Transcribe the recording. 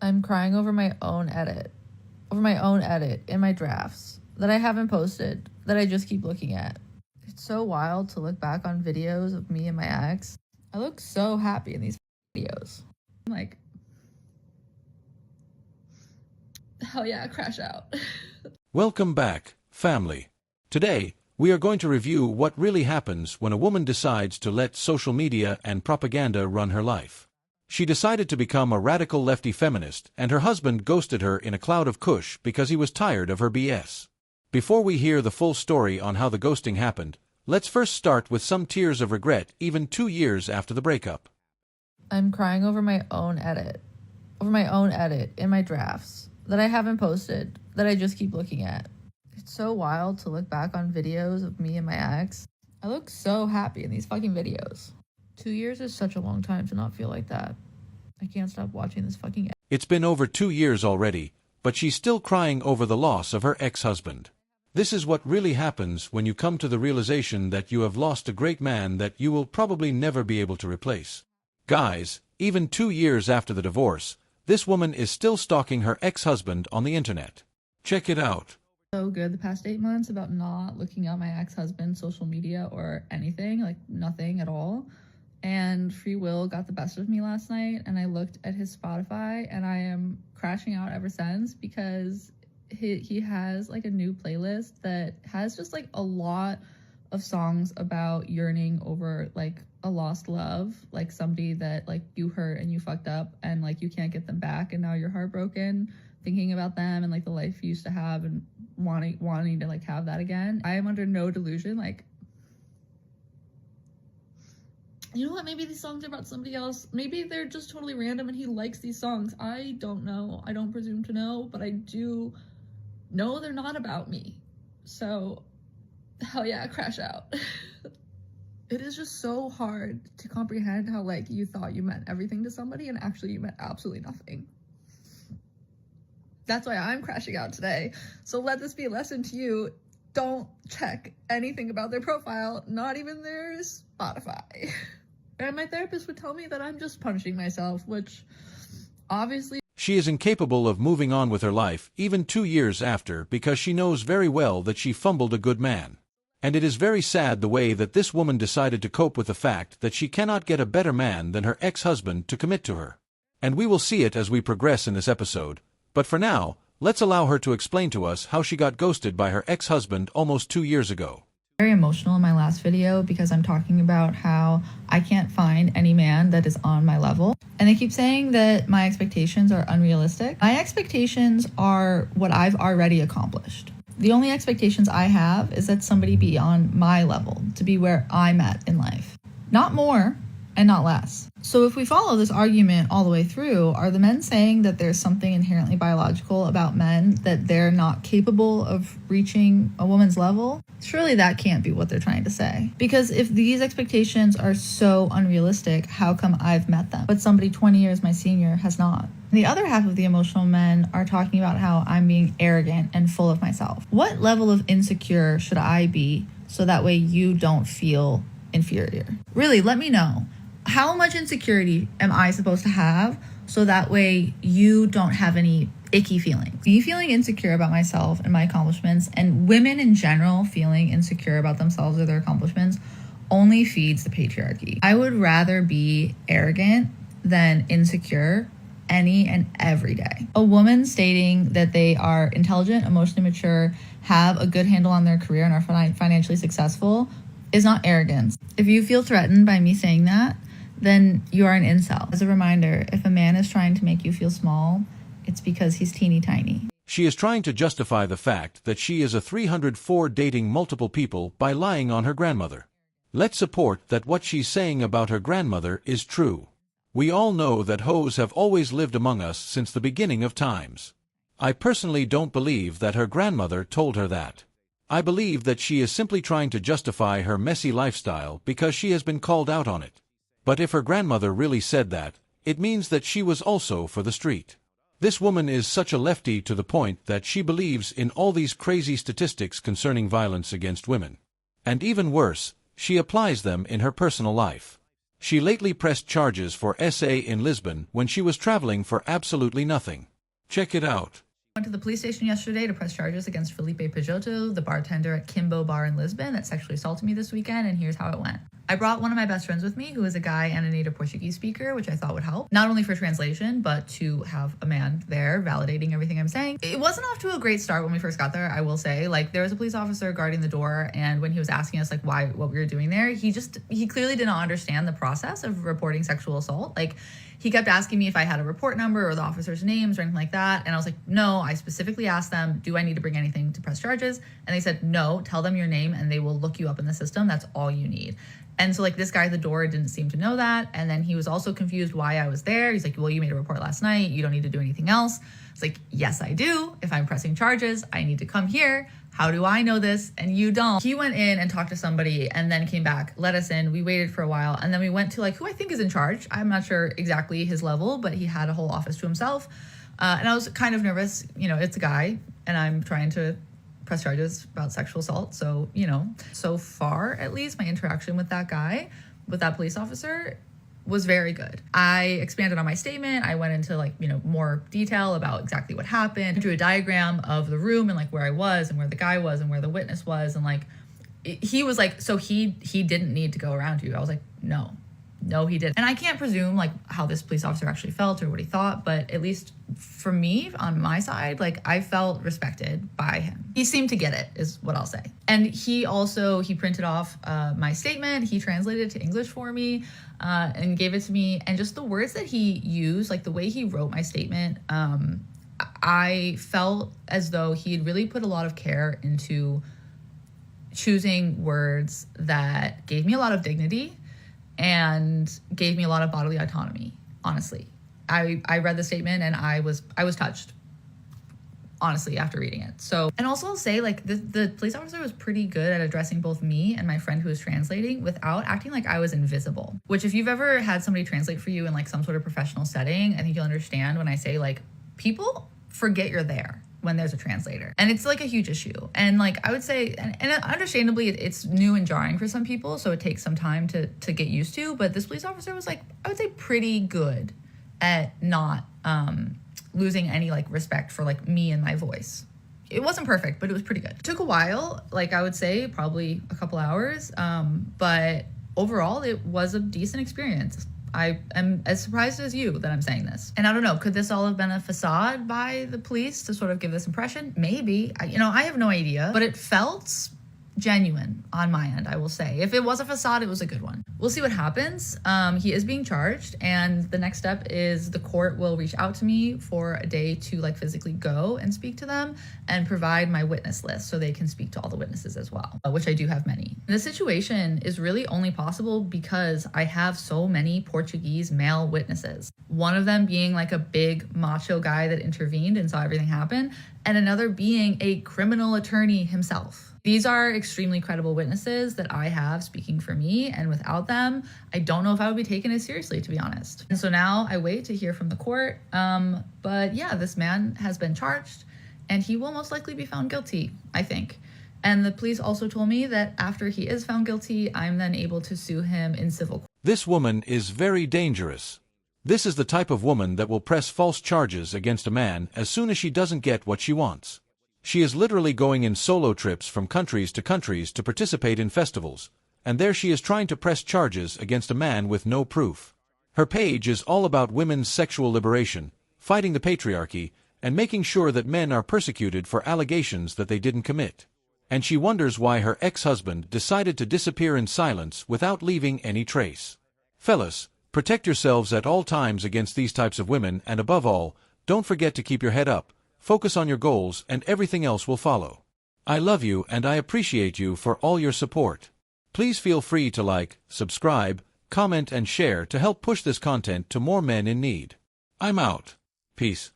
I'm crying over my own edit in my drafts that I haven't posted, that I just keep looking at. It's so wild to look back on videos of me and my ex. I look so happy in these videos. I'm like, hell yeah, crash out. Welcome back, family. Today, we are going to review what really happens when a woman decides to let social media and propaganda run her life. She decided to become a radical lefty feminist, and her husband ghosted her in a cloud of kush because he was tired of her BS. Before we hear the full story on how the ghosting happened, let's first start with some tears of regret even 2 years after the breakup. I'm crying over my own edit in my drafts that I haven't posted, that I just keep looking at. It's so wild to look back on videos of me and my ex. I look so happy in these fucking videos. 2 years is such a long time to not feel like that. I can't stop watching this fucking. It's been over 2 years already, but she's still crying over the loss of her ex-husband. This is what really happens when you come to the realization that you have lost a great man that you will probably never be able to replace. Guys, even 2 years after the divorce, this woman is still stalking her ex-husband on the internet. Check it out. So good the past 8 months about not looking at my ex-husband's social media or anything, like nothing at all. And free will got the best of me last night, and I looked at his Spotify, and I am crashing out ever since because he has like a new playlist that has just like a lot of songs about yearning over like a lost love, like somebody that like you hurt and you fucked up and like you can't get them back, and now you're heartbroken thinking about them and like the life you used to have and wanting to like have that again. I am under no delusion, like, you know what, maybe these songs are about somebody else. Maybe they're just totally random and he likes these songs. I don't know. I don't presume to know, but I do know they're not about me. So, hell yeah, crash out. It is just so hard to comprehend how like you thought you meant everything to somebody and actually you meant absolutely nothing. That's why I'm crashing out today. So let this be a lesson to you. Don't check anything about their profile, not even their Spotify. And my therapist would tell me that I'm just punishing myself, which obviously. She is incapable of moving on with her life even 2 years after because she knows very well that she fumbled a good man. And it is very sad the way that this woman decided to cope with the fact that she cannot get a better man than her ex-husband to commit to her. And we will see it as we progress in this episode, but for now, let's allow her to explain to us how she got ghosted by her ex-husband almost 2 years ago. Very emotional in my last video because I'm talking about how I can't find any man that is on my level. And they keep saying that my expectations are unrealistic. My expectations are what I've already accomplished. The only expectations I have is that somebody be on my level, to be where I'm at in life. Not more and not less. So if we follow this argument all the way through, are the men saying that there's something inherently biological about men that they're not capable of reaching a woman's level? Surely that can't be what they're trying to say. Because if these expectations are so unrealistic, how come I've met them, but somebody 20 years my senior has not? The other half of the emotional men are talking about how I'm being arrogant and full of myself. What level of insecure should I be so that way you don't feel inferior? Really, let me know. How much insecurity am I supposed to have so that way you don't have any icky feelings? Me feeling insecure about myself and my accomplishments, and women in general feeling insecure about themselves or their accomplishments, only feeds the patriarchy. I would rather be arrogant than insecure any and every day. A woman stating that they are intelligent, emotionally mature, have a good handle on their career and are financially successful is not arrogance. If you feel threatened by me saying that, then you are an incel. As a reminder, if a man is trying to make you feel small, it's because he's teeny tiny. She is trying to justify the fact that she is a 304 dating multiple people by lying on her grandmother. Let's support that what she's saying about her grandmother is true. We all know that hoes have always lived among us since the beginning of times. I personally don't believe that her grandmother told her that. I believe that she is simply trying to justify her messy lifestyle because she has been called out on it. But if her grandmother really said that, it means that she was also for the street. This woman is such a lefty to the point that she believes in all these crazy statistics concerning violence against women. And even worse, she applies them in her personal life. She lately pressed charges for SA in Lisbon when she was traveling for absolutely nothing. Check it out. Went to the police station yesterday to press charges against Felipe Peixoto, the bartender at Kimbo Bar in Lisbon that sexually assaulted me this weekend, and here's how it went. I brought one of my best friends with me, who is a guy and a native Portuguese speaker, which I thought would help, not only for translation, but to have a man there validating everything I'm saying. It wasn't off to a great start when we first got there, I will say. Like, there was a police officer guarding the door, and when he was asking us, like, what we were doing there, he clearly did not understand the process of reporting sexual assault. Like, he kept asking me if I had a report number or the officer's names or anything like that. And I was like, no, I specifically asked them, do I need to bring anything to press charges? And they said, no, tell them your name and they will look you up in the system. That's all you need. And so like this guy at the door didn't seem to know that. And then he was also confused why I was there. He's like, well, you made a report last night. You don't need to do anything else. It's like, yes, I do. If I'm pressing charges, I need to come here. How do I know this? And you don't. He went in and talked to somebody and then came back, let us in. We waited for a while. And then we went to like who I think is in charge. I'm not sure exactly his level, but he had a whole office to himself. And I was kind of nervous. You know, it's a guy and I'm trying to press charges about sexual assault. So, you know, so far, at least my interaction with that guy, with that police officer, was very good. I expanded on my statement. I went into like, you know, more detail about exactly what happened. I drew a diagram of the room and like where I was and where the guy was and where the witness was. And like, he was like, so he didn't need to go around you. I was like, no, he didn't. And I can't presume like how this police officer actually felt or what he thought, but at least for me on my side, like I felt respected by him. He seemed to get it is what I'll say. And he printed off my statement. He translated it to English for me and gave it to me. And just the words that he used, like the way he wrote my statement, I felt as though he had really put a lot of care into choosing words that gave me a lot of dignity and gave me a lot of bodily autonomy, honestly. I read the statement and I was touched, honestly, after reading it. So, and also I'll say like the police officer was pretty good at addressing both me and my friend who was translating without acting like I was invisible, which if you've ever had somebody translate for you in like some sort of professional setting, I think you'll understand when I say like people forget you're there when there's a translator. And it's like a huge issue. And like I would say, and understandably it's new and jarring for some people, so it takes some time to get used to, but this police officer was like, I would say pretty good at not losing any like respect for like me and my voice. It wasn't perfect, but it was pretty good. It took a while, like I would say probably a couple hours, but overall it was a decent experience. I am as surprised as you that I'm saying this. And I don't know, could this all have been a facade by the police to sort of give this impression? Maybe. I have no idea, but it felt genuine on my end, I will say. If it was a facade, it was a good one. We'll see what happens. He is being charged, and the next step is the court will reach out to me for a day to like physically go and speak to them and provide my witness list so they can speak to all the witnesses as well, which I do have many. The situation is really only possible because I have so many Portuguese male witnesses. One of them being like a big macho guy that intervened and saw everything happen, and another being a criminal attorney himself. These are extremely credible witnesses that I have speaking for me, and without them, I don't know if I would be taken as seriously, to be honest. And so now I wait to hear from the court. But yeah, this man has been charged, and he will most likely be found guilty, I think. And the police also told me that after he is found guilty, I'm then able to sue him in civil court. This woman is very dangerous. This is the type of woman that will press false charges against a man as soon as she doesn't get what she wants. She is literally going in solo trips from countries to countries to participate in festivals, and there she is trying to press charges against a man with no proof. Her page is all about women's sexual liberation, fighting the patriarchy, and making sure that men are persecuted for allegations that they didn't commit. And she wonders why her ex-husband decided to disappear in silence without leaving any trace. Fellas, protect yourselves at all times against these types of women, and above all, don't forget to keep your head up. Focus on your goals and everything else will follow. I love you and I appreciate you for all your support. Please feel free to like, subscribe, comment and share to help push this content to more men in need. I'm out. Peace.